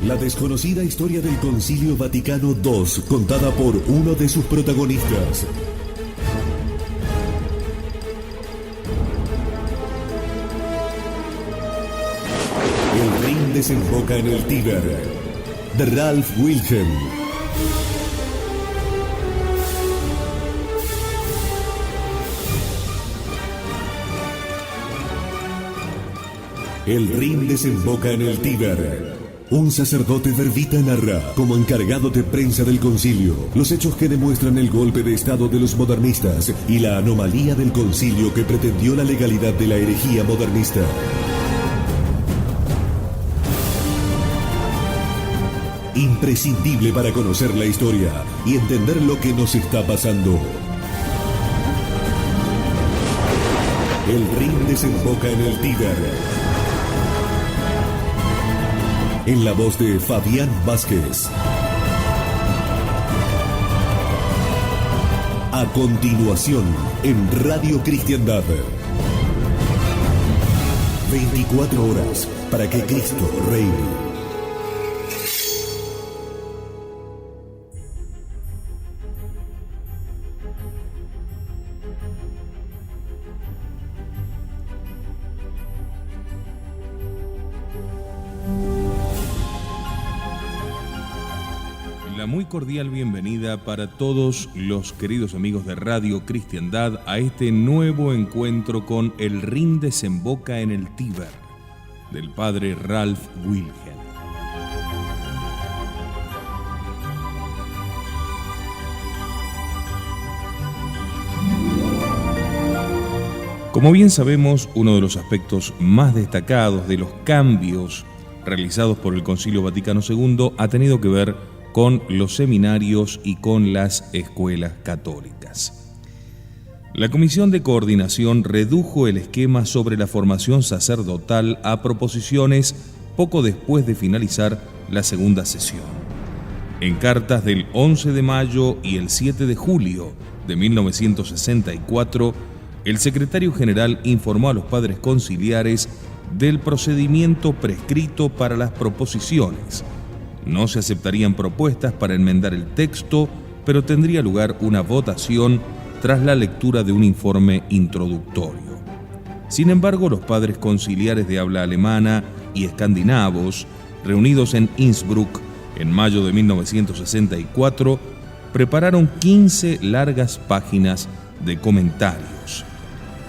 La desconocida historia del Concilio Vaticano II, contada por uno de sus protagonistas. El Rin desemboca en el Tíber, de Ralph Wilhelm. El Rin desemboca en el Tíber. Un sacerdote verbita narra, como encargado de prensa del concilio, los hechos que demuestran el golpe de estado de los modernistas y la anomalía del concilio que pretendió la legalidad de la herejía modernista. Imprescindible para conocer la historia y entender lo que nos está pasando. El Rin desemboca en el Tíber. En la voz de Fabián Vázquez. A continuación, en Radio Cristiandad. 24 horas para que Cristo reine. Muy cordial bienvenida para todos los queridos amigos de Radio Cristiandad a este nuevo encuentro con El Rin desemboca en el Tíber, del padre Ralph Wilhelm. Como bien sabemos, uno de los aspectos más destacados de los cambios realizados por el Concilio Vaticano II ha tenido que ver con los seminarios y con las escuelas católicas. La Comisión de Coordinación redujo el esquema sobre la formación sacerdotal a proposiciones poco después de finalizar la segunda sesión. En cartas del 11 de mayo y el 7 de julio de 1964, el secretario general informó a los padres conciliares del procedimiento prescrito para las proposiciones. No se aceptarían propuestas para enmendar el texto, pero tendría lugar una votación tras la lectura de un informe introductorio. Sin embargo, los padres conciliares de habla alemana y escandinavos, reunidos en Innsbruck en mayo de 1964, prepararon 15 largas páginas de comentarios.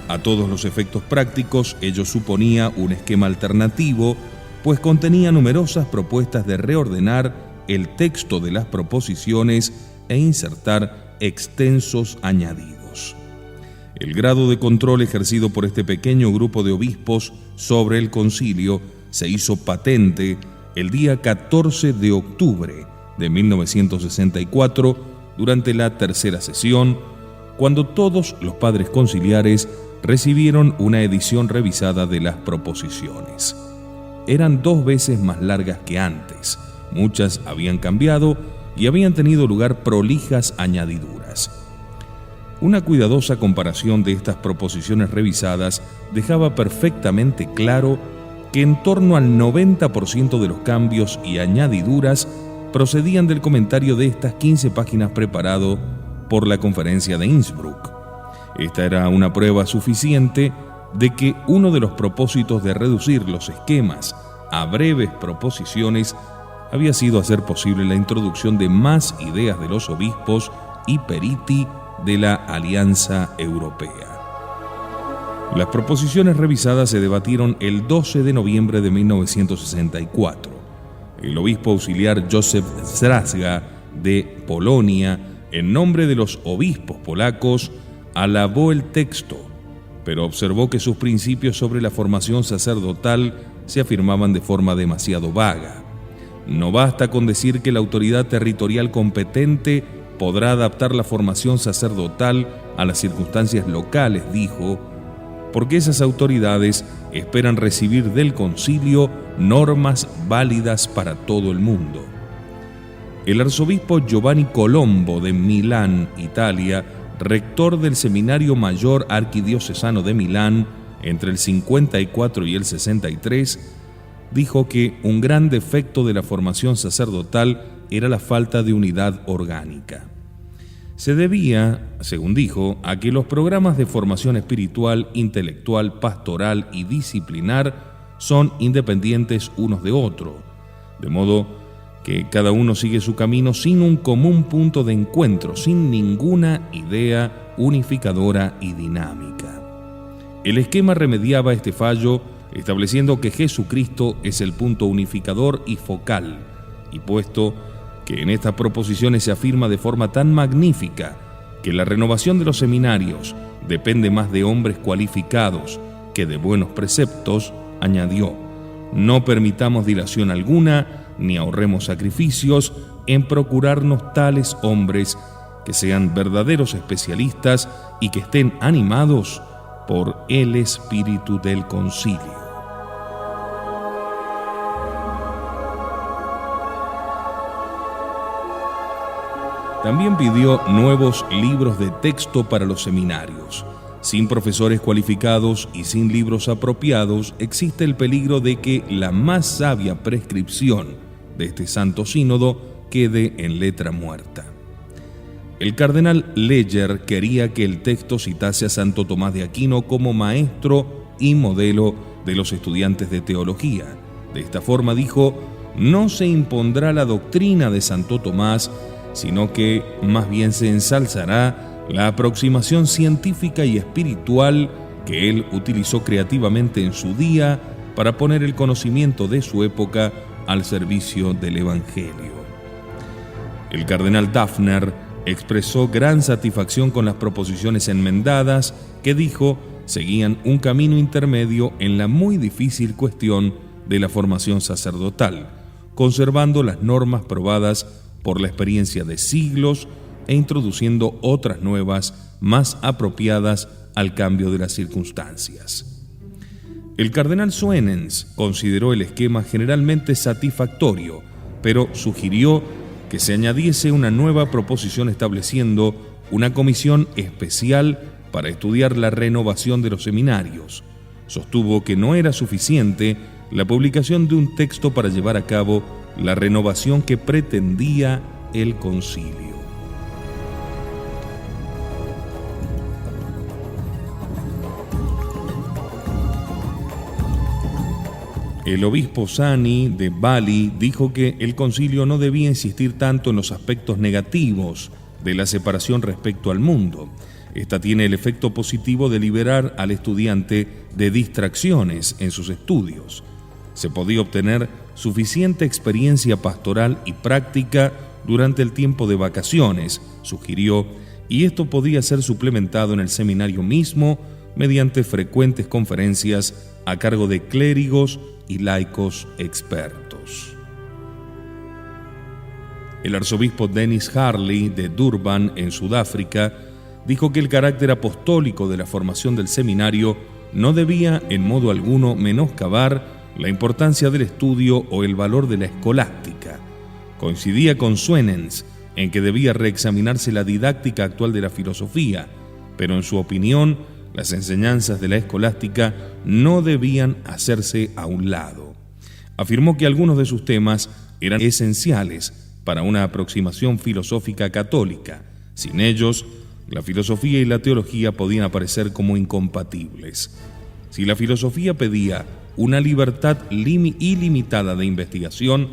A todos los efectos prácticos, ello suponía un esquema alternativo, pues contenía numerosas propuestas de reordenar el texto de las proposiciones e insertar extensos añadidos. El grado de control ejercido por este pequeño grupo de obispos sobre el concilio se hizo patente el día 14 de octubre de 1964 durante la tercera sesión, cuando todos los padres conciliares recibieron una edición revisada de las proposiciones. Eran 2 veces más largas que antes, muchas habían cambiado y habían tenido lugar prolijas añadiduras. Una cuidadosa comparación de estas proposiciones revisadas dejaba perfectamente claro que en torno al 90% de los cambios y añadiduras procedían del comentario de estas 15 páginas preparado por la conferencia de Innsbruck. Esta era una prueba suficiente de que uno de los propósitos de reducir los esquemas a breves proposiciones había sido hacer posible la introducción de más ideas de los obispos y periti de la Alianza Europea. Las proposiciones revisadas se debatieron el 12 de noviembre de 1964. El obispo auxiliar Józef Strasga de Polonia, en nombre de los obispos polacos, alabó el texto, pero observó que sus principios sobre la formación sacerdotal se afirmaban de forma demasiado vaga. No basta con decir que la autoridad territorial competente podrá adaptar la formación sacerdotal a las circunstancias locales, dijo, porque esas autoridades esperan recibir del concilio normas válidas para todo el mundo. El arzobispo Giovanni Colombo de Milán, Italia, rector del Seminario Mayor Arquidiocesano de Milán entre el 54 y el 63, dijo que un gran defecto de la formación sacerdotal era la falta de unidad orgánica. Se debía, según dijo, a que los programas de formación espiritual, intelectual, pastoral y disciplinar son independientes unos de otros, de modo que cada uno sigue su camino sin un común punto de encuentro, sin ninguna idea unificadora y dinámica. El esquema remediaba este fallo estableciendo que Jesucristo es el punto unificador y focal, y puesto que en estas proposiciones se afirma de forma tan magnífica que la renovación de los seminarios depende más de hombres cualificados que de buenos preceptos, añadió: no permitamos dilación alguna, ni ahorremos sacrificios en procurarnos tales hombres que sean verdaderos especialistas y que estén animados por el espíritu del concilio. También pidió nuevos libros de texto para los seminarios. Sin profesores cualificados y sin libros apropiados, existe el peligro de que la más sabia prescripción de este Santo Sínodo quede en letra muerta. El cardenal Leger quería que el texto citase a Santo Tomás de Aquino como maestro y modelo de los estudiantes de teología. De esta forma, dijo, no se impondrá la doctrina de Santo Tomás, sino que más bien se ensalzará la aproximación científica y espiritual que él utilizó creativamente en su día para poner el conocimiento de su época al servicio del Evangelio. El cardenal Dafner expresó gran satisfacción con las proposiciones enmendadas que, dijo, seguían un camino intermedio en la muy difícil cuestión de la formación sacerdotal, conservando las normas probadas por la experiencia de siglos e introduciendo otras nuevas más apropiadas al cambio de las circunstancias. El cardenal Suenens consideró el esquema generalmente satisfactorio, pero sugirió que se añadiese una nueva proposición estableciendo una comisión especial para estudiar la renovación de los seminarios. Sostuvo que no era suficiente la publicación de un texto para llevar a cabo la renovación que pretendía el concilio. El obispo Sani de Bali dijo que el concilio no debía insistir tanto en los aspectos negativos de la separación respecto al mundo. Esta tiene el efecto positivo de liberar al estudiante de distracciones en sus estudios. Se podía obtener suficiente experiencia pastoral y práctica durante el tiempo de vacaciones, sugirió, y esto podía ser suplementado en el seminario mismo mediante frecuentes conferencias a cargo de clérigos y laicos expertos. El arzobispo Dennis Harley de Durban, en Sudáfrica, dijo que el carácter apostólico de la formación del seminario no debía en modo alguno menoscabar la importancia del estudio o el valor de la escolástica. Coincidía con Suenens en que debía reexaminarse la didáctica actual de la filosofía, pero en su opinión, las enseñanzas de la escolástica no debían hacerse a un lado. Afirmó que algunos de sus temas eran esenciales para una aproximación filosófica católica. Sin ellos, la filosofía y la teología podían aparecer como incompatibles. Si la filosofía pedía una libertad ilimitada de investigación,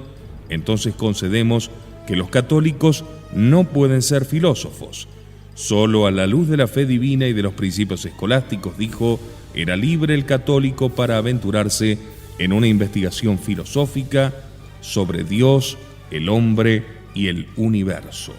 entonces concedemos que los católicos no pueden ser filósofos. Solo a la luz de la fe divina y de los principios escolásticos, dijo, era libre el católico para aventurarse en una investigación filosófica sobre Dios, el hombre y el universo.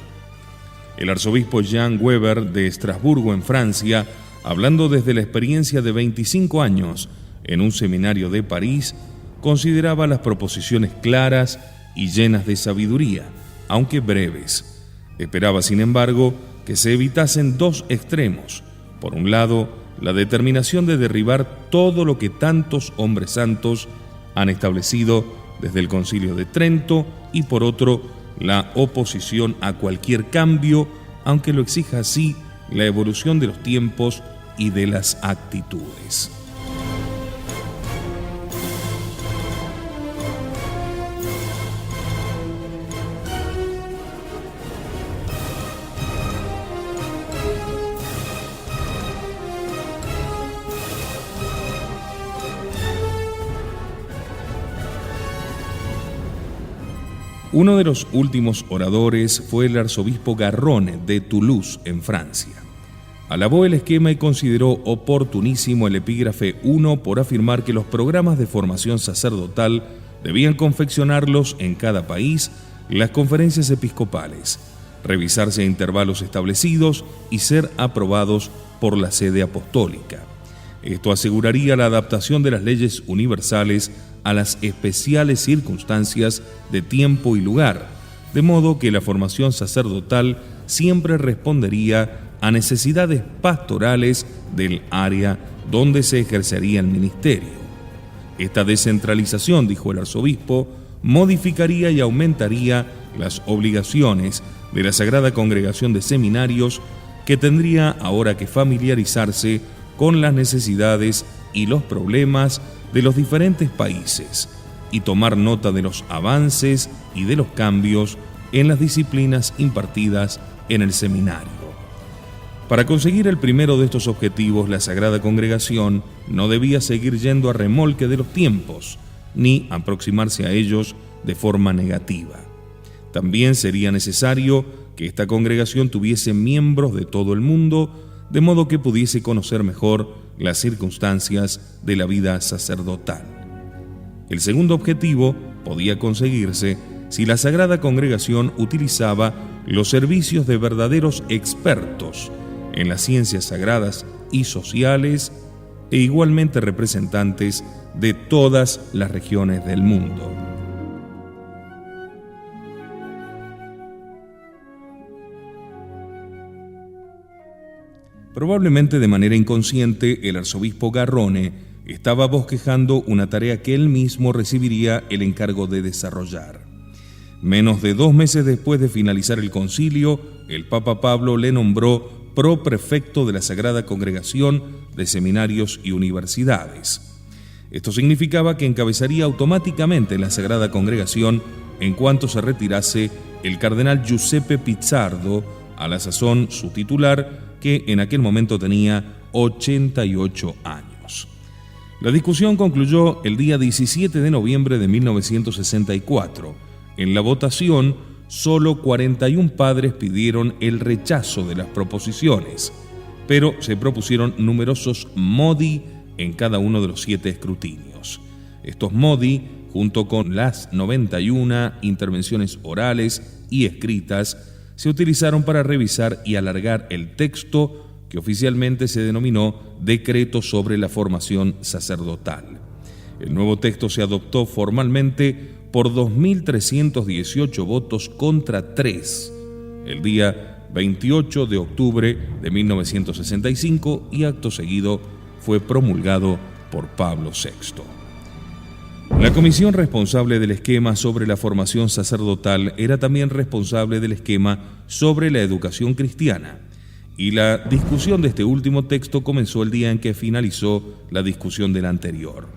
El arzobispo Jean Weber de Estrasburgo, en Francia, hablando desde la experiencia de 25 años en un seminario de París, consideraba las proposiciones claras y llenas de sabiduría, aunque breves. Esperaba, sin embargo, que se evitasen dos extremos. Por un lado, la determinación de derribar todo lo que tantos hombres santos han establecido desde el Concilio de Trento, y por otro, la oposición a cualquier cambio, aunque lo exija así la evolución de los tiempos y de las actitudes. Uno de los últimos oradores fue el arzobispo Garrone de Toulouse, en Francia. Alabó el esquema y consideró oportunísimo el epígrafe 1 por afirmar que los programas de formación sacerdotal debían confeccionarlos en cada país las conferencias episcopales, revisarse a intervalos establecidos y ser aprobados por la sede apostólica. Esto aseguraría la adaptación de las leyes universales a las especiales circunstancias de tiempo y lugar, de modo que la formación sacerdotal siempre respondería a necesidades pastorales del área donde se ejercería el ministerio. Esta descentralización, dijo el arzobispo, modificaría y aumentaría las obligaciones de la Sagrada Congregación de Seminarios, que tendría ahora que familiarizarse con las necesidades y los problemas de los diferentes países y tomar nota de los avances y de los cambios en las disciplinas impartidas en el seminario. Para conseguir el primero de estos objetivos, la Sagrada Congregación no debía seguir yendo a remolque de los tiempos, ni aproximarse a ellos de forma negativa. También sería necesario que esta congregación tuviese miembros de todo el mundo, de modo que pudiese conocer mejor las circunstancias de la vida sacerdotal. El segundo objetivo podía conseguirse si la Sagrada Congregación utilizaba los servicios de verdaderos expertos en las ciencias sagradas y sociales e igualmente representantes de todas las regiones del mundo. Probablemente de manera inconsciente, el arzobispo Garrone estaba bosquejando una tarea que él mismo recibiría el encargo de desarrollar. Menos de 2 meses después de finalizar el concilio, el Papa Pablo le nombró proprefecto de la Sagrada Congregación de Seminarios y Universidades. Esto significaba que encabezaría automáticamente la Sagrada Congregación en cuanto se retirase el cardenal Giuseppe Pizzardo, a la sazón su titular, que en aquel momento tenía 88 años. La discusión concluyó el día 17 de noviembre de 1964. En la votación, solo 41 padres pidieron el rechazo de las proposiciones, pero se propusieron numerosos modi en cada uno de los 7 escrutinios. Estos modi, junto con las 91 intervenciones orales y escritas, se utilizaron para revisar y alargar el texto que oficialmente se denominó Decreto sobre la Formación Sacerdotal. El nuevo texto se adoptó formalmente por 2.318 votos contra 3, el día 28 de octubre de 1965, y acto seguido fue promulgado por Pablo VI. La comisión responsable del esquema sobre la formación sacerdotal era también responsable del esquema sobre la educación cristiana, y la discusión de este último texto comenzó el día en que finalizó la discusión del anterior.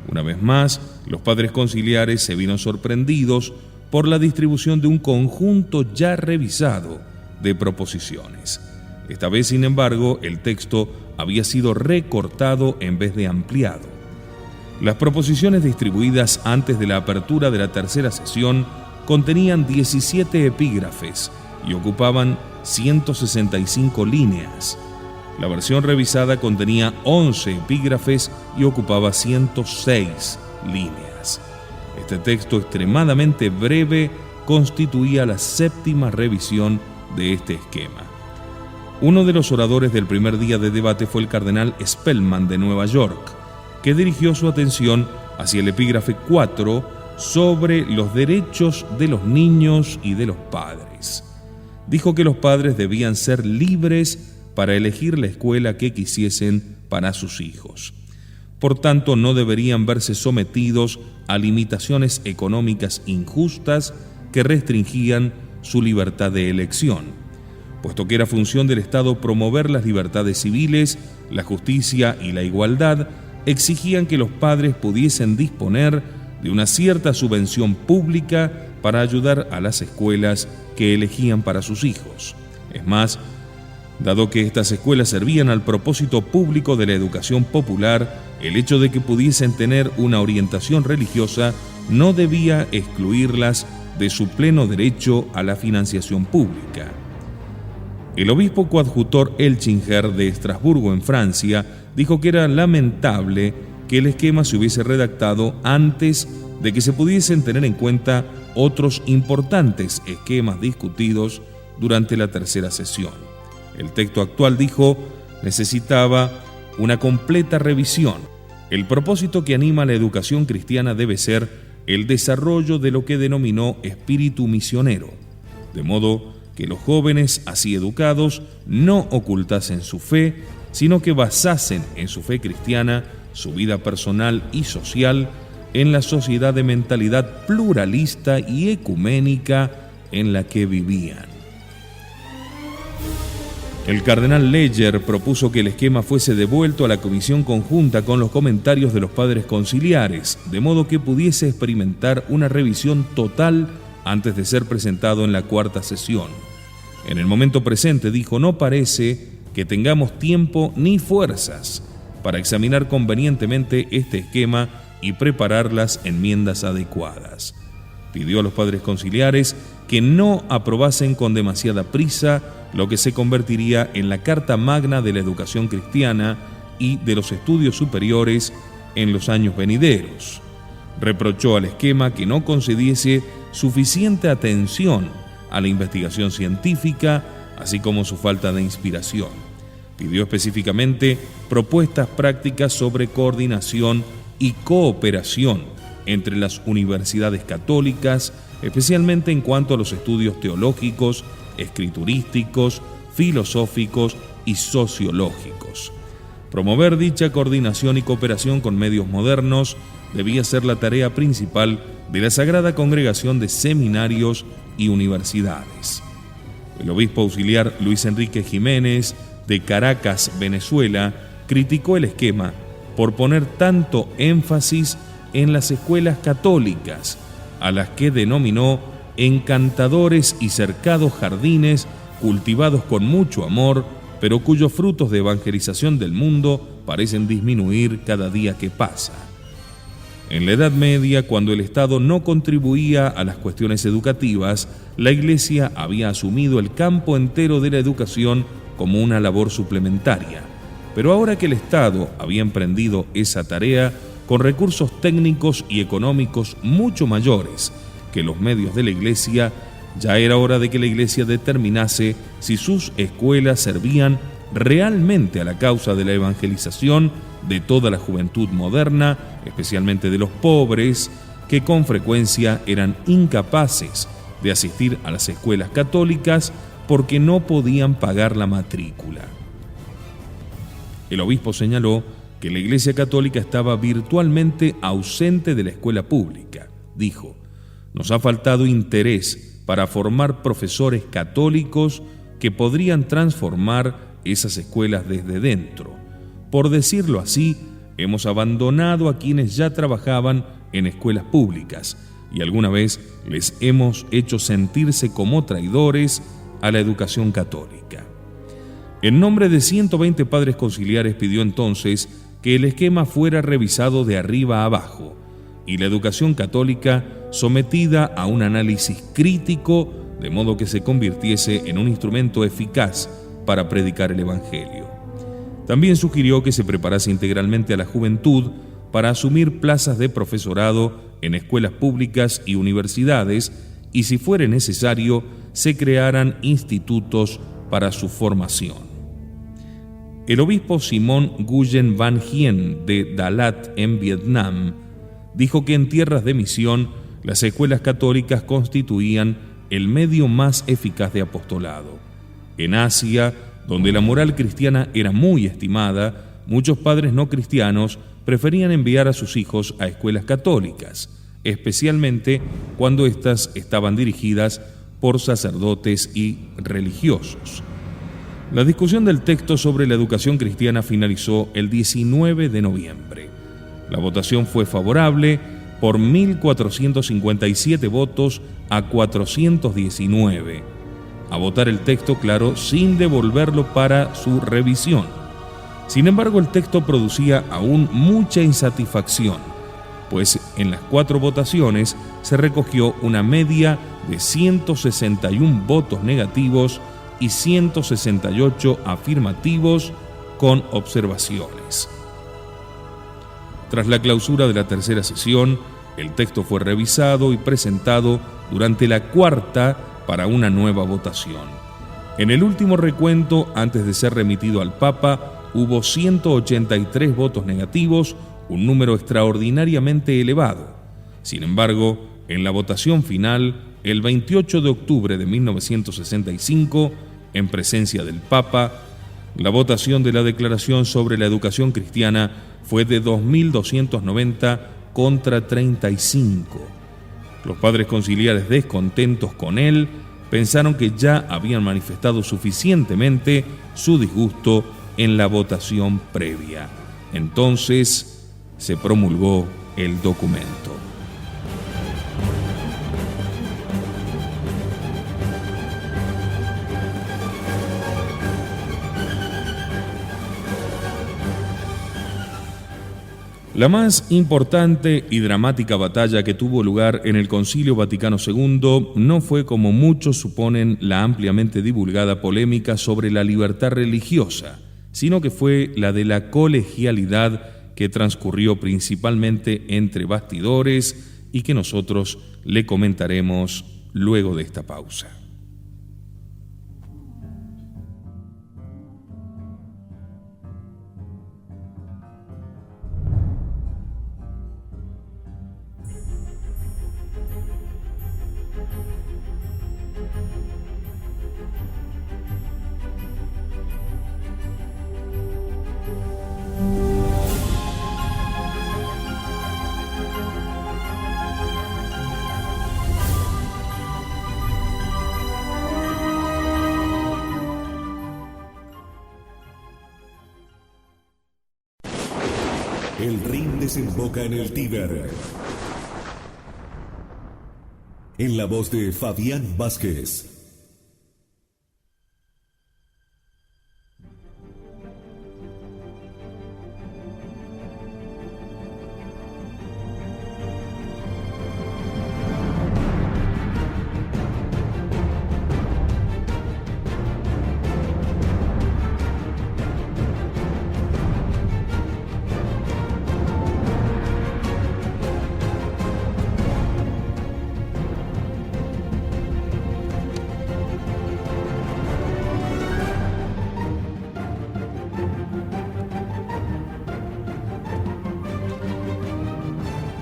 Una vez más, los padres conciliares se vieron sorprendidos por la distribución de un conjunto ya revisado de proposiciones. Esta vez, sin embargo, el texto había sido recortado en vez de ampliado. Las proposiciones distribuidas antes de la apertura de la tercera sesión contenían 17 epígrafes y ocupaban 165 líneas. La versión revisada contenía 11 epígrafes y ocupaba 106 líneas. Este texto extremadamente breve constituía la 7ª revisión de este esquema. Uno de los oradores del primer día de debate fue el cardenal Spellman de Nueva York, que dirigió su atención hacia el epígrafe 4 sobre los derechos de los niños y de los padres. Dijo que los padres debían ser libres para elegir la escuela que quisiesen para sus hijos. Por tanto, no deberían verse sometidos a limitaciones económicas injustas que restringían su libertad de elección, puesto que era función del Estado promover las libertades civiles, la justicia y la igualdad. Exigían que los padres pudiesen disponer de una cierta subvención pública para ayudar a las escuelas que elegían para sus hijos. Es más, dado que estas escuelas servían al propósito público de la educación popular, el hecho de que pudiesen tener una orientación religiosa no debía excluirlas de su pleno derecho a la financiación pública. El obispo coadjutor Elchinger de Estrasburgo, en Francia, dijo que era lamentable que el esquema se hubiese redactado antes de que se pudiesen tener en cuenta otros importantes esquemas discutidos durante la tercera sesión. El texto actual, dijo, necesitaba una completa revisión. El propósito que anima la educación cristiana debe ser el desarrollo de lo que denominó espíritu misionero, de modo que los jóvenes así educados no ocultasen su fe, sino que basasen en su fe cristiana su vida personal y social en la sociedad de mentalidad pluralista y ecuménica en la que vivían. El cardenal Leyer propuso que el esquema fuese devuelto a la comisión conjunta con los comentarios de los padres conciliares, de modo que pudiese experimentar una revisión total antes de ser presentado en la cuarta sesión. En el momento presente, dijo, no parece que tengamos tiempo ni fuerzas para examinar convenientemente este esquema y preparar las enmiendas adecuadas. Pidió a los padres conciliares que no aprobasen con demasiada prisa lo que se convertiría en la Carta Magna de la educación cristiana y de los estudios superiores en los años venideros. Reprochó al esquema que no concediese suficiente atención a la investigación científica, así como su falta de inspiración. Pidió específicamente propuestas prácticas sobre coordinación y cooperación entre las universidades católicas, especialmente en cuanto a los estudios teológicos, escriturísticos, filosóficos y sociológicos. Promover dicha coordinación y cooperación con medios modernos debía ser la tarea principal de la Sagrada Congregación de Seminarios y Universidades. El obispo auxiliar Luis Enrique Jiménez, de Caracas, Venezuela, criticó el esquema por poner tanto énfasis en las escuelas católicas, a las que denominó encantadores y cercados jardines cultivados con mucho amor, pero cuyos frutos de evangelización del mundo parecen disminuir cada día que pasa. En la Edad Media, cuando el Estado no contribuía a las cuestiones educativas, la Iglesia había asumido el campo entero de la educación como una labor suplementaria. Pero ahora que el Estado había emprendido esa tarea con recursos técnicos y económicos mucho mayores que los medios de la Iglesia, ya era hora de que la Iglesia determinase si sus escuelas servían realmente a la causa de la evangelización de toda la juventud moderna, especialmente de los pobres, que con frecuencia eran incapaces de asistir a las escuelas católicas porque no podían pagar la matrícula. El obispo señaló que la Iglesia Católica estaba virtualmente ausente de la escuela pública. Dijo, nos ha faltado interés para formar profesores católicos que podrían transformar esas escuelas desde dentro. Por decirlo así, hemos abandonado a quienes ya trabajaban en escuelas públicas y alguna vez les hemos hecho sentirse como traidores a la educación católica. En nombre de 120 padres conciliares pidió entonces que el esquema fuera revisado de arriba a abajo y la educación católica sometida a un análisis crítico de modo que se convirtiese en un instrumento eficaz para predicar el Evangelio. También sugirió que se preparase integralmente a la juventud para asumir plazas de profesorado en escuelas públicas y universidades y, si fuere necesario, se crearan institutos para su formación. El obispo Simón Nguyen Van Hien de Dalat, en Vietnam, dijo que en tierras de misión las escuelas católicas constituían el medio más eficaz de apostolado. En Asia, donde la moral cristiana era muy estimada, muchos padres no cristianos preferían enviar a sus hijos a escuelas católicas, especialmente cuando éstas estaban dirigidas por sacerdotes y religiosos. La discusión del texto sobre la educación cristiana finalizó el 19 de noviembre. La votación fue favorable por 1.457 votos a 419. A votar el texto, claro, sin devolverlo para su revisión. Sin embargo, el texto producía aún mucha insatisfacción, pues en las 4 votaciones se recogió una media de 161 votos negativos y 168 afirmativos con observaciones. Tras la clausura de la tercera sesión, el texto fue revisado y presentado durante la cuarta para una nueva votación. En el último recuento, antes de ser remitido al Papa, hubo 183 votos negativos, un número extraordinariamente elevado. Sin embargo, en la votación final, el 28 de octubre de 1965, en presencia del Papa, la votación de la Declaración sobre la Educación Cristiana fue de 2.290 contra 35. Los padres conciliares, descontentos con él, pensaron que ya habían manifestado suficientemente su disgusto en la votación previa. Entonces se promulgó el documento. La más importante y dramática batalla que tuvo lugar en el Concilio Vaticano II no fue, como muchos suponen, la ampliamente divulgada polémica sobre la libertad religiosa, sino que fue la de la colegialidad que transcurrió principalmente entre bastidores y que nosotros le comentaremos luego de esta pausa. El Rin desemboca en el Tíber. En la voz de Fabián Vázquez.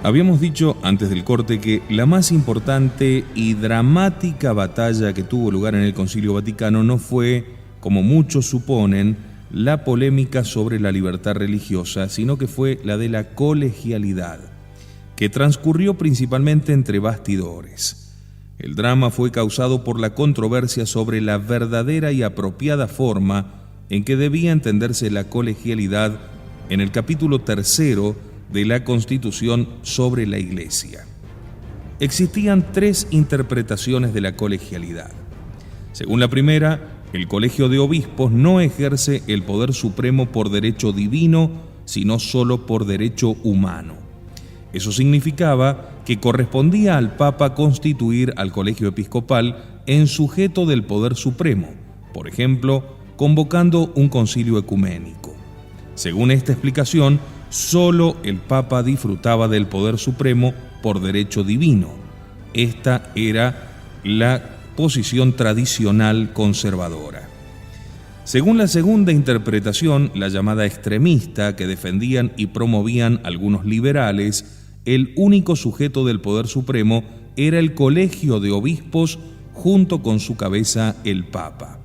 Habíamos dicho antes del corte que la más importante y dramática batalla que tuvo lugar en el Concilio Vaticano no fue, como muchos suponen, la polémica sobre la libertad religiosa, sino que fue la de la colegialidad, que transcurrió principalmente entre bastidores. El drama fue causado por la controversia sobre la verdadera y apropiada forma en que debía entenderse la colegialidad en el capítulo 3 de la Constitución sobre la Iglesia. Existían 3 interpretaciones de la colegialidad. Según la primera, el Colegio de Obispos no ejerce el poder supremo por derecho divino, sino solo por derecho humano. Eso significaba que correspondía al Papa constituir al Colegio Episcopal en sujeto del poder supremo, por ejemplo, convocando un concilio ecuménico. Según esta explicación, solo el Papa disfrutaba del poder supremo por derecho divino. Esta era la posición tradicional conservadora. Según la segunda interpretación, la llamada extremista, que defendían y promovían algunos liberales, el único sujeto del poder supremo era el Colegio de Obispos junto con su cabeza, el Papa.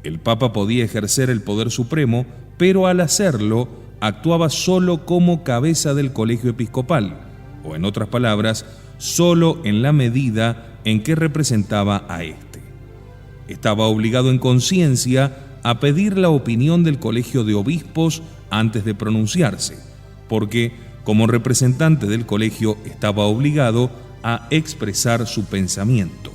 El Papa podía ejercer el poder supremo, pero al hacerlo actuaba solo como cabeza del Colegio Episcopal, o en otras palabras, solo en la medida en que representaba a éste. Estaba obligado en conciencia a pedir la opinión del Colegio de Obispos antes de pronunciarse, porque como representante del colegio estaba obligado a expresar su pensamiento.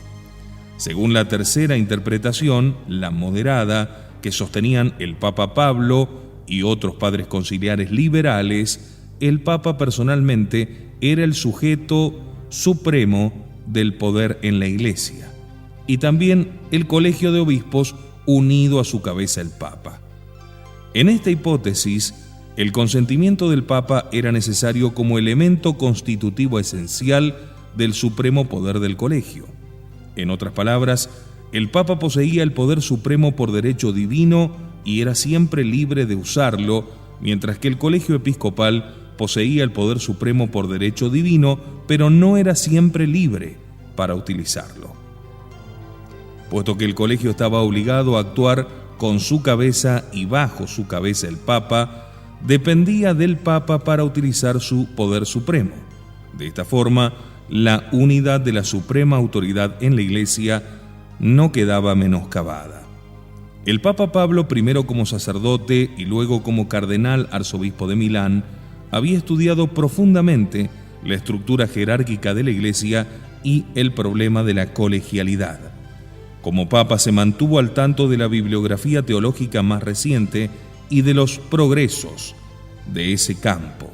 Según la tercera interpretación, la moderada, que sostenían el Papa Pablo y otros padres conciliares liberales, el Papa personalmente era el sujeto supremo del poder en la Iglesia, y también el colegio de obispos unido a su cabeza el Papa. En esta hipótesis, el consentimiento del Papa era necesario como elemento constitutivo esencial del supremo poder del colegio. En otras palabras, el Papa poseía el poder supremo por derecho divino y era siempre libre de usarlo, mientras que el colegio episcopal poseía el poder supremo por derecho divino, pero no era siempre libre para utilizarlo. Puesto que el colegio estaba obligado a actuar con su cabeza y bajo su cabeza el Papa, dependía del Papa para utilizar su poder supremo. De esta forma, la unidad de la suprema autoridad en la Iglesia no quedaba menoscabada. El Papa Pablo, primero como sacerdote y luego como cardenal arzobispo de Milán, había estudiado profundamente la estructura jerárquica de la Iglesia y el problema de la colegialidad. Como Papa se mantuvo al tanto de la bibliografía teológica más reciente y de los progresos de ese campo.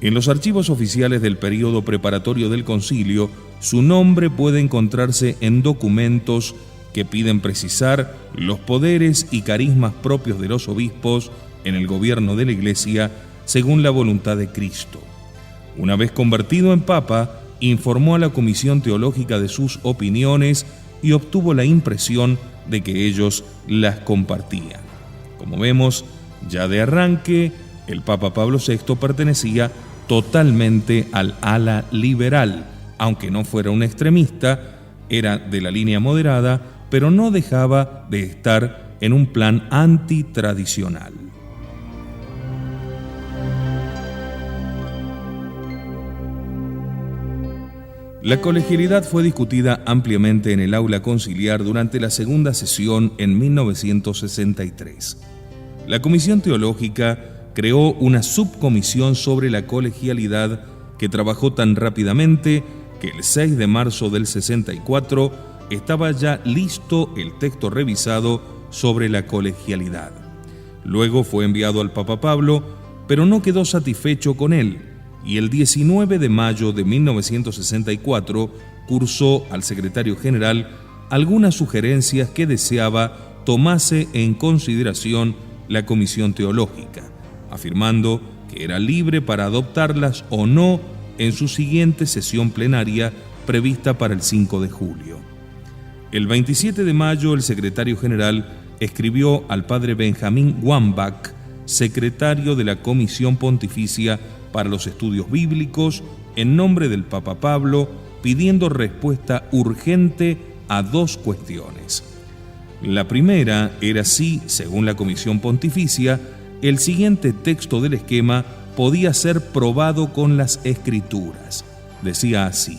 En los archivos oficiales del período preparatorio del concilio, su nombre puede encontrarse en documentos que piden precisar los poderes y carismas propios de los obispos en el gobierno de la Iglesia según la voluntad de Cristo. Una vez convertido en Papa, informó a la Comisión Teológica de sus opiniones y obtuvo la impresión de que ellos las compartían. Como vemos, ya de arranque, el Papa Pablo VI pertenecía totalmente al ala liberal, aunque no fuera un extremista, era de la línea moderada, pero no dejaba de estar en un plan antitradicional. La colegialidad fue discutida ampliamente en el aula conciliar durante la segunda sesión en 1963. La Comisión Teológica creó una subcomisión sobre la colegialidad que trabajó tan rápidamente que el 6 de marzo del 64 estaba ya listo el texto revisado sobre la colegialidad. Luego fue enviado al Papa Pablo, pero no quedó satisfecho con él, y el 19 de mayo de 1964 cursó al secretario general algunas sugerencias que deseaba tomase en consideración la Comisión Teológica, afirmando que era libre para adoptarlas o no en su siguiente sesión plenaria prevista para el 5 de julio. El 27 de mayo el secretario general escribió al padre Benjamín Wambach, secretario de la Comisión Pontificia para los Estudios Bíblicos, en nombre del Papa Pablo, pidiendo respuesta urgente a dos cuestiones. La primera era si, según la Comisión Pontificia, el siguiente texto del esquema podía ser probado con las Escrituras. Decía así: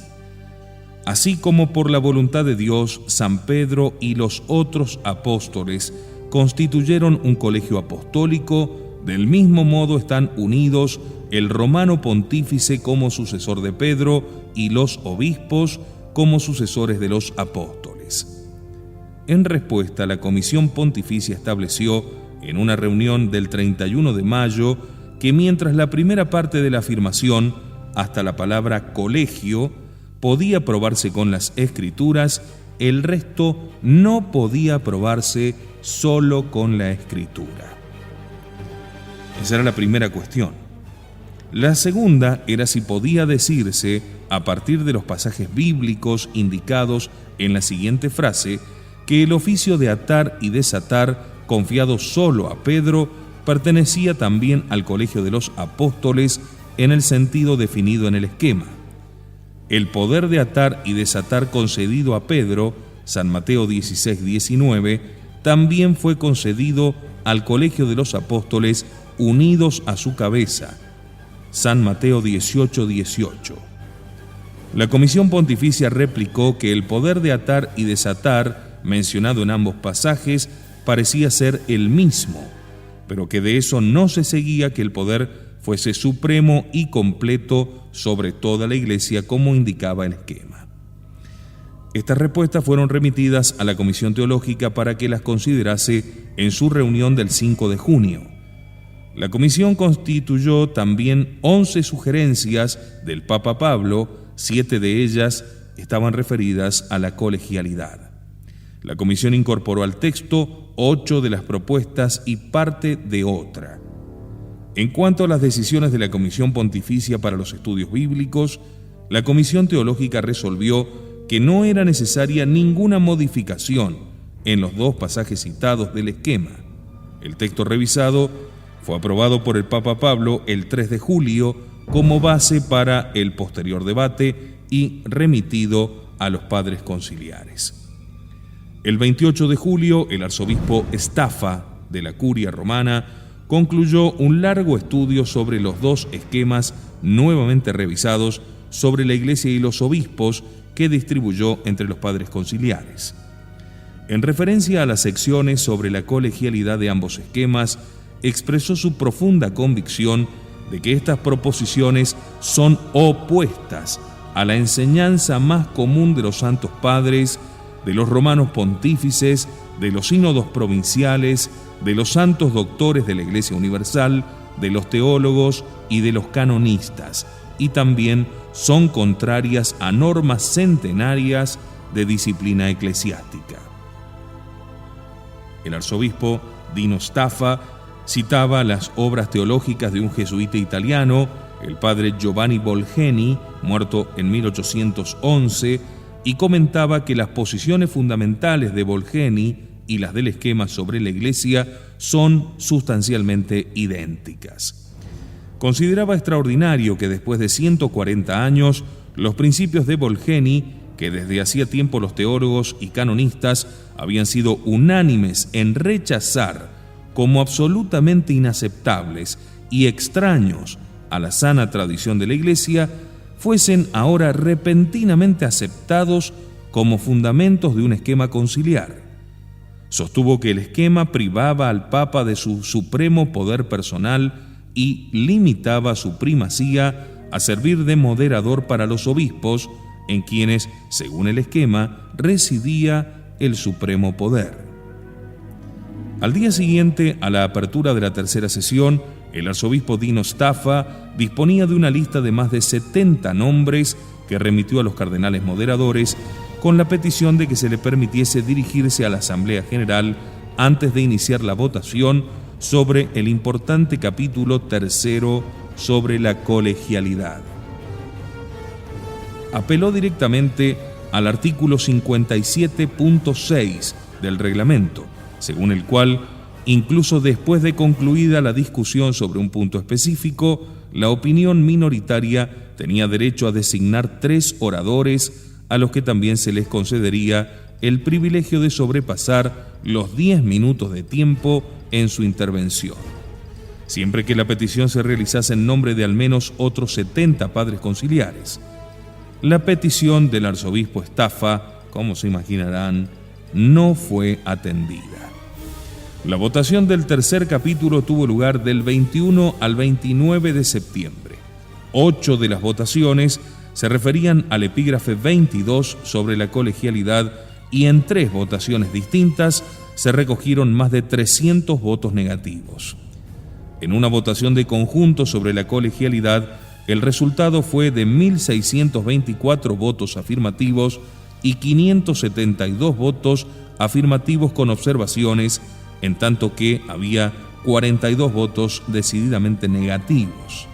así como por la voluntad de Dios, San Pedro y los otros apóstoles constituyeron un colegio apostólico, del mismo modo están unidos el romano pontífice como sucesor de Pedro y los obispos como sucesores de los apóstoles. En respuesta, la Comisión Pontificia estableció en una reunión del 31 de mayo que mientras la primera parte de la afirmación, hasta la palabra colegio, podía probarse con las Escrituras, el resto no podía probarse solo con la Escritura. Esa era la primera cuestión. La segunda era si podía decirse, a partir de los pasajes bíblicos indicados en la siguiente frase, que el oficio de atar y desatar, confiado solo a Pedro, pertenecía también al colegio de los apóstoles en el sentido definido en el esquema. El poder de atar y desatar concedido a Pedro, San Mateo 16:19, también fue concedido al colegio de los apóstoles unidos a su cabeza, San Mateo 18:18. La Comisión Pontificia replicó que el poder de atar y desatar, mencionado en ambos pasajes, parecía ser el mismo, pero que de eso no se seguía que el poder fuese supremo y completo sobre toda la Iglesia, como indicaba el esquema. Estas respuestas fueron remitidas a la Comisión Teológica para que las considerase en su reunión del 5 de junio. La comisión constituyó también 11 sugerencias del Papa Pablo, 7 de ellas estaban referidas a la colegialidad. La comisión incorporó al texto 8 de las propuestas y parte de otra. En cuanto a las decisiones de la Comisión Pontificia para los Estudios Bíblicos, la Comisión Teológica resolvió que no era necesaria ninguna modificación en los 2 pasajes citados del esquema. El texto revisado fue aprobado por el Papa Pablo el 3 de julio como base para el posterior debate y remitido a los padres conciliares. El 28 de julio, el arzobispo Staffa de la Curia Romana concluyó un largo estudio sobre los 2 esquemas nuevamente revisados sobre la Iglesia y los obispos que distribuyó entre los padres conciliares. En referencia a las secciones sobre la colegialidad de ambos esquemas, expresó su profunda convicción de que estas proposiciones son opuestas a la enseñanza más común de los santos padres, de los romanos pontífices, de los sínodos provinciales, de los santos doctores de la Iglesia Universal, de los teólogos y de los canonistas, y también son contrarias a normas centenarias de disciplina eclesiástica. El arzobispo Dino Staffa citaba las obras teológicas de un jesuita italiano, el padre Giovanni Bolgeni, muerto en 1811, y comentaba que las posiciones fundamentales de Bolgeni y las del esquema sobre la Iglesia son sustancialmente idénticas. Consideraba extraordinario que después de 140 años, los principios de Bolgeni, que desde hacía tiempo los teólogos y canonistas habían sido unánimes en rechazar como absolutamente inaceptables y extraños a la sana tradición de la Iglesia, fuesen ahora repentinamente aceptados como fundamentos de un esquema conciliar. Sostuvo que el esquema privaba al Papa de su supremo poder personal y limitaba su primacía a servir de moderador para los obispos, en quienes, según el esquema, residía el supremo poder. Al día siguiente, a la apertura de la tercera sesión, el arzobispo Dino Staffa disponía de una lista de más de 70 nombres que remitió a los cardenales moderadores con la petición de que se le permitiese dirigirse a la Asamblea General antes de iniciar la votación sobre el importante capítulo 3 sobre la colegialidad. Apeló directamente al artículo 57.6 del reglamento, según el cual, incluso después de concluida la discusión sobre un punto específico, la opinión minoritaria tenía derecho a designar 3 oradores a los que también se les concedería el privilegio de sobrepasar los 10 minutos de tiempo en su intervención, siempre que la petición se realizase en nombre de al menos otros 70 padres conciliares. La petición del arzobispo Staffa, como se imaginarán, no fue atendida. La votación del tercer capítulo tuvo lugar del 21 al 29 de septiembre. 8 de las votaciones se referían al epígrafe 22 sobre la colegialidad y en 3 votaciones distintas se recogieron más de 300 votos negativos. En una votación de conjunto sobre la colegialidad, el resultado fue de 1.624 votos afirmativos y 572 votos afirmativos con observaciones, en tanto que había 42 votos decididamente negativos.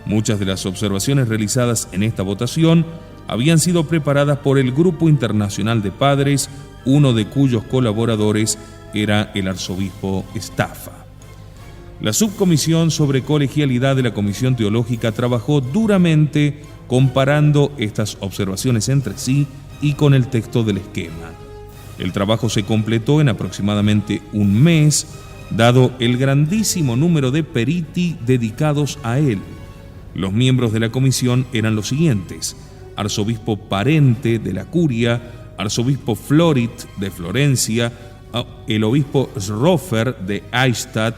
Muchas de las observaciones realizadas en esta votación habían sido preparadas por el Grupo Internacional de Padres, uno de cuyos colaboradores era el arzobispo Staffa. La subcomisión sobre colegialidad de la Comisión Teológica trabajó duramente comparando estas observaciones entre sí y con el texto del esquema. El trabajo se completó en aproximadamente un mes, dado el grandísimo número de periti dedicados a él. Los miembros de la comisión eran los siguientes: arzobispo Parente de la Curia, arzobispo Florit de Florencia, el obispo Schrofer de Eichstätt,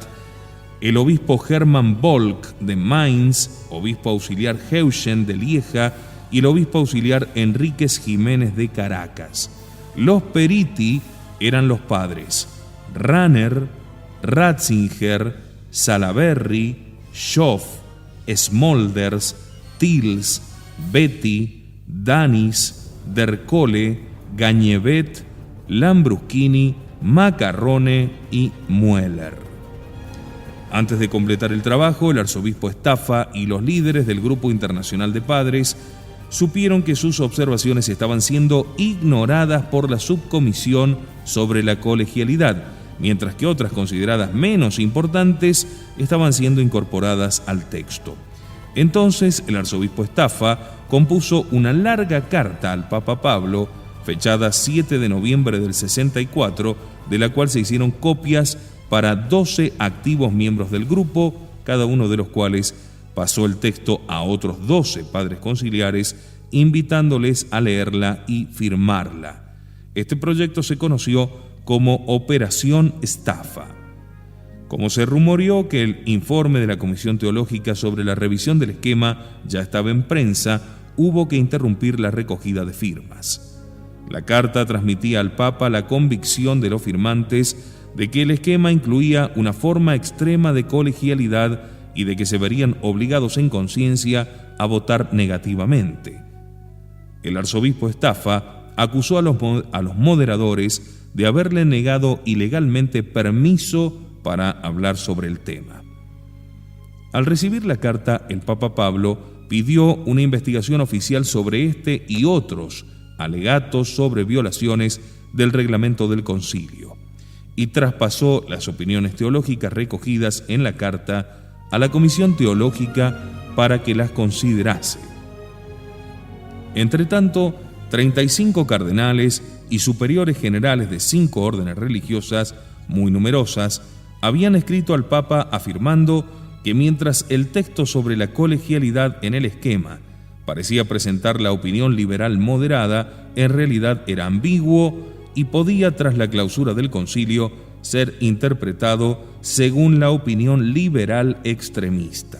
el obispo Hermann Volk de Mainz, obispo auxiliar Heuschen de Lieja y el obispo auxiliar Enríquez Jiménez de Caracas. Los periti eran los padres Ranner, Ratzinger, Salaberry, Schoff, Smolders, Tils, Betty, Danis, Dercole, Gagnevet, Lambruschini, Macarrone y Mueller. Antes de completar el trabajo, el arzobispo Staffa y los líderes del Grupo Internacional de Padres supieron que sus observaciones estaban siendo ignoradas por la subcomisión sobre la colegialidad, mientras que otras consideradas menos importantes estaban siendo incorporadas al texto. Entonces el arzobispo Staffa compuso una larga carta al Papa Pablo, fechada 7 de noviembre del 64, de la cual se hicieron copias para 12 activos miembros del grupo, cada uno de los cuales pasó el texto a otros 12 padres conciliares, invitándoles a leerla y firmarla. Este proyecto se conoció como Operación Staffa. Como se rumoreó que el informe de la Comisión Teológica sobre la revisión del esquema ya estaba en prensa, hubo que interrumpir la recogida de firmas. La carta transmitía al Papa la convicción de los firmantes de que el esquema incluía una forma extrema de colegialidad y de que se verían obligados en conciencia a votar negativamente. El arzobispo Staffa acusó a los moderadores de haberle negado ilegalmente permiso para hablar sobre el tema. Al recibir la carta, el Papa Pablo pidió una investigación oficial sobre este y otros alegatos sobre violaciones del reglamento del concilio y traspasó las opiniones teológicas recogidas en la carta a la Comisión Teológica para que las considerase. Entretanto, 35 cardenales y superiores generales de 5 órdenes religiosas, muy numerosas, habían escrito al Papa afirmando que mientras el texto sobre la colegialidad en el esquema parecía presentar la opinión liberal moderada, en realidad era ambiguo y podía, tras la clausura del concilio, ser interpretado según la opinión liberal extremista.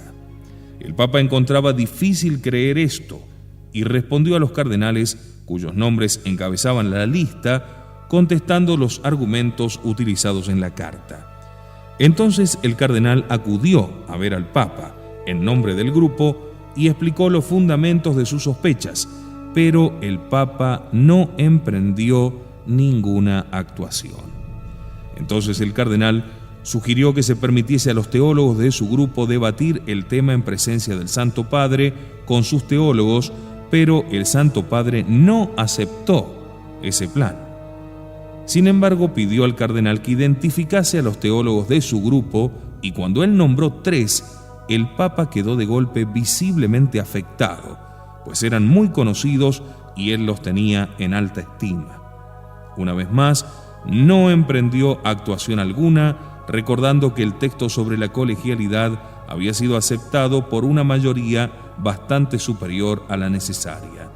El Papa encontraba difícil creer esto y respondió a los cardenales cuyos nombres encabezaban la lista, contestando los argumentos utilizados en la carta. Entonces el cardenal acudió a ver al Papa en nombre del grupo y explicó los fundamentos de sus sospechas, pero el Papa no emprendió ninguna actuación. Entonces el cardenal sugirió que se permitiese a los teólogos de su grupo debatir el tema en presencia del Santo Padre con sus teólogos, pero el Santo Padre no aceptó ese plan. Sin embargo, pidió al cardenal que identificase a los teólogos de su grupo y cuando él nombró 3, el Papa quedó de golpe visiblemente afectado, pues eran muy conocidos y él los tenía en alta estima. Una vez más, no emprendió actuación alguna, recordando que el texto sobre la colegialidad había sido aceptado por una mayoría bastante superior a la necesaria.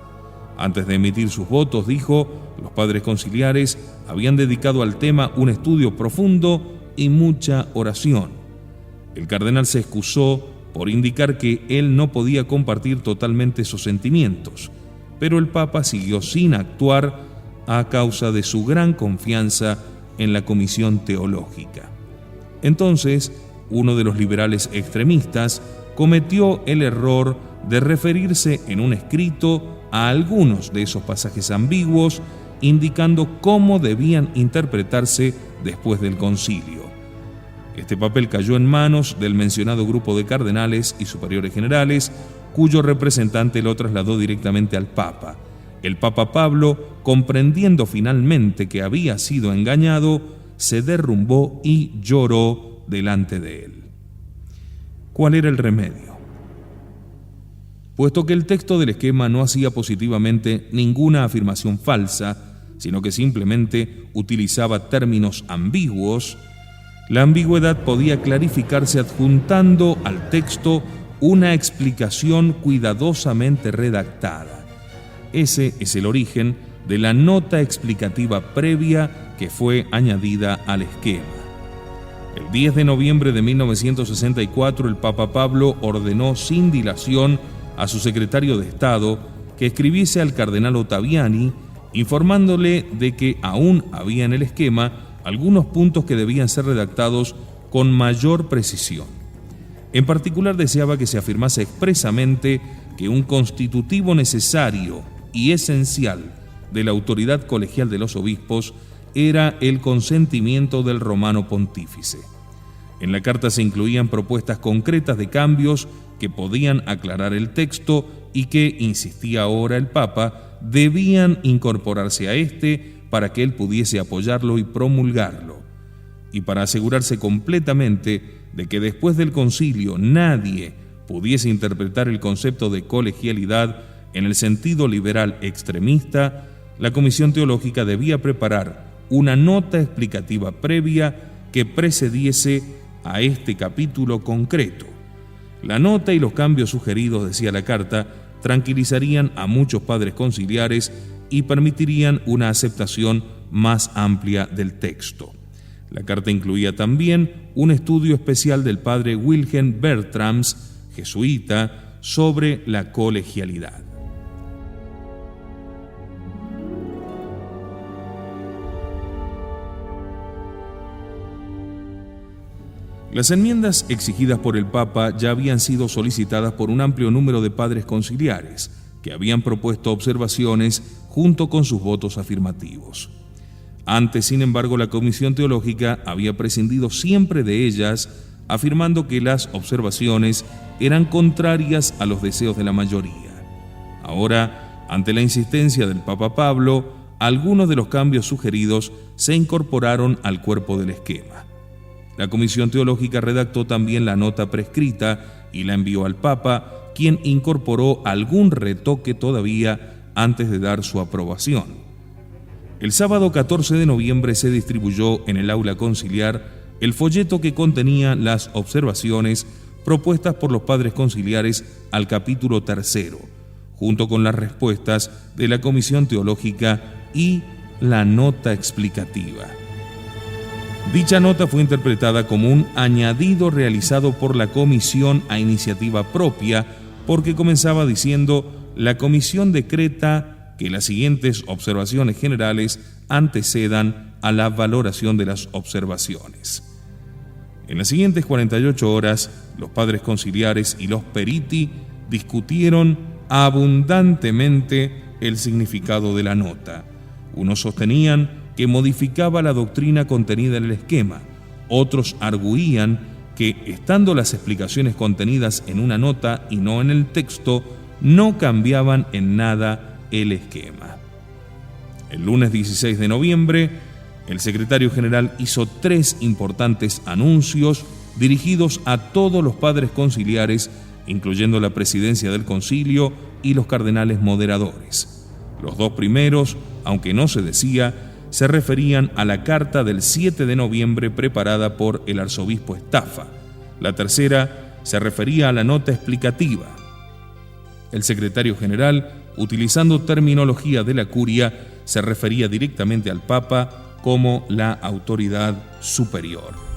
Antes de emitir sus votos, dijo, los padres conciliares habían dedicado al tema un estudio profundo y mucha oración. El cardenal se excusó por indicar que él no podía compartir totalmente sus sentimientos, pero el Papa siguió sin actuar a causa de su gran confianza en la Comisión Teológica. Entonces, uno de los liberales extremistas cometió el error de referirse en un escrito a algunos de esos pasajes ambiguos, indicando cómo debían interpretarse después del concilio. Este papel cayó en manos del mencionado grupo de cardenales y superiores generales, cuyo representante lo trasladó directamente al Papa. El Papa Pablo, comprendiendo finalmente que había sido engañado, se derrumbó y lloró delante de él. ¿Cuál era el remedio? Puesto que el texto del esquema no hacía positivamente ninguna afirmación falsa, sino que simplemente utilizaba términos ambiguos, la ambigüedad podía clarificarse adjuntando al texto una explicación cuidadosamente redactada. Ese es el origen de la nota explicativa previa que fue añadida al esquema. El 10 de noviembre de 1964, el Papa Pablo ordenó sin dilación a su secretario de Estado que escribiese al cardenal Ottaviani informándole de que aún había en el esquema algunos puntos que debían ser redactados con mayor precisión. En particular deseaba que se afirmase expresamente que un constitutivo necesario y esencial de la autoridad colegial de los obispos era el consentimiento del romano pontífice. En la carta se incluían propuestas concretas de cambios que podían aclarar el texto y que, insistía ahora el Papa, debían incorporarse a este para que él pudiese apoyarlo y promulgarlo. Y para asegurarse completamente de que después del concilio nadie pudiese interpretar el concepto de colegialidad en el sentido liberal extremista, la Comisión Teológica debía preparar una nota explicativa previa que precediese a este capítulo concreto. La nota y los cambios sugeridos, decía la carta, tranquilizarían a muchos padres conciliares y permitirían una aceptación más amplia del texto. La carta incluía también un estudio especial del padre Wilhelm Bertrams, jesuita, sobre la colegialidad. Las enmiendas exigidas por el Papa ya habían sido solicitadas por un amplio número de padres conciliares, que habían propuesto observaciones junto con sus votos afirmativos. Antes, sin embargo, la Comisión Teológica había prescindido siempre de ellas, afirmando que las observaciones eran contrarias a los deseos de la mayoría. Ahora, ante la insistencia del Papa Pablo, algunos de los cambios sugeridos se incorporaron al cuerpo del esquema. La Comisión Teológica redactó también la nota prescrita y la envió al Papa, quien incorporó algún retoque todavía antes de dar su aprobación. El sábado 14 de noviembre se distribuyó en el aula conciliar el folleto que contenía las observaciones propuestas por los padres conciliares al capítulo 3, junto con las respuestas de la Comisión Teológica y la nota explicativa. Dicha nota fue interpretada como un añadido realizado por la comisión a iniciativa propia, porque comenzaba diciendo: la comisión decreta que las siguientes observaciones generales antecedan a la valoración de las observaciones. En las siguientes 48 horas, los padres conciliares y los periti discutieron abundantemente el significado de la nota. Unos sostenían que modificaba la doctrina contenida en el esquema. Otros arguían que, estando las explicaciones contenidas en una nota y no en el texto, no cambiaban en nada el esquema. El lunes 16 de noviembre, el secretario general hizo 3 importantes anuncios dirigidos a todos los padres conciliares, incluyendo la presidencia del concilio y los cardenales moderadores. Los 2 primeros, aunque no se decía, se referían a la carta del 7 de noviembre preparada por el arzobispo Staffa. La tercera se refería a la nota explicativa. El secretario general, utilizando terminología de la curia, se refería directamente al Papa como la autoridad superior.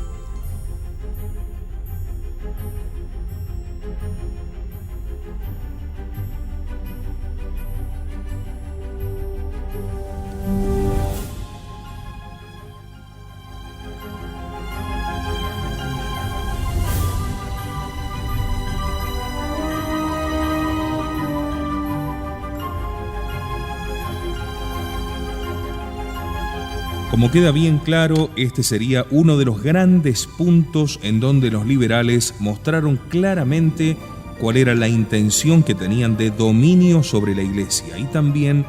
Como queda bien claro, este sería uno de los grandes puntos en donde los liberales mostraron claramente cuál era la intención que tenían de dominio sobre la Iglesia, y también,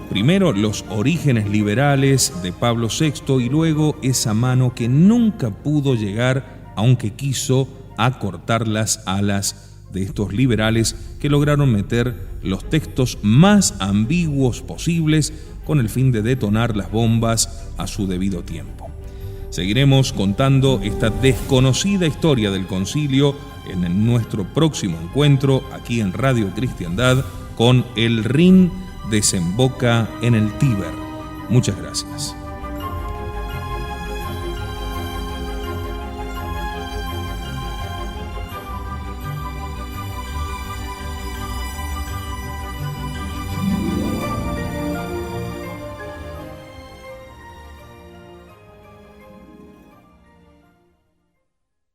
primero, los orígenes liberales de Pablo VI, y luego esa mano que nunca pudo llegar, aunque quiso, a cortar las alas de estos liberales que lograron meter los textos más ambiguos posibles con el fin de detonar las bombas a su debido tiempo. Seguiremos contando esta desconocida historia del concilio en nuestro próximo encuentro aquí en Radio Cristiandad con El Rin desemboca en el Tíber. Muchas gracias.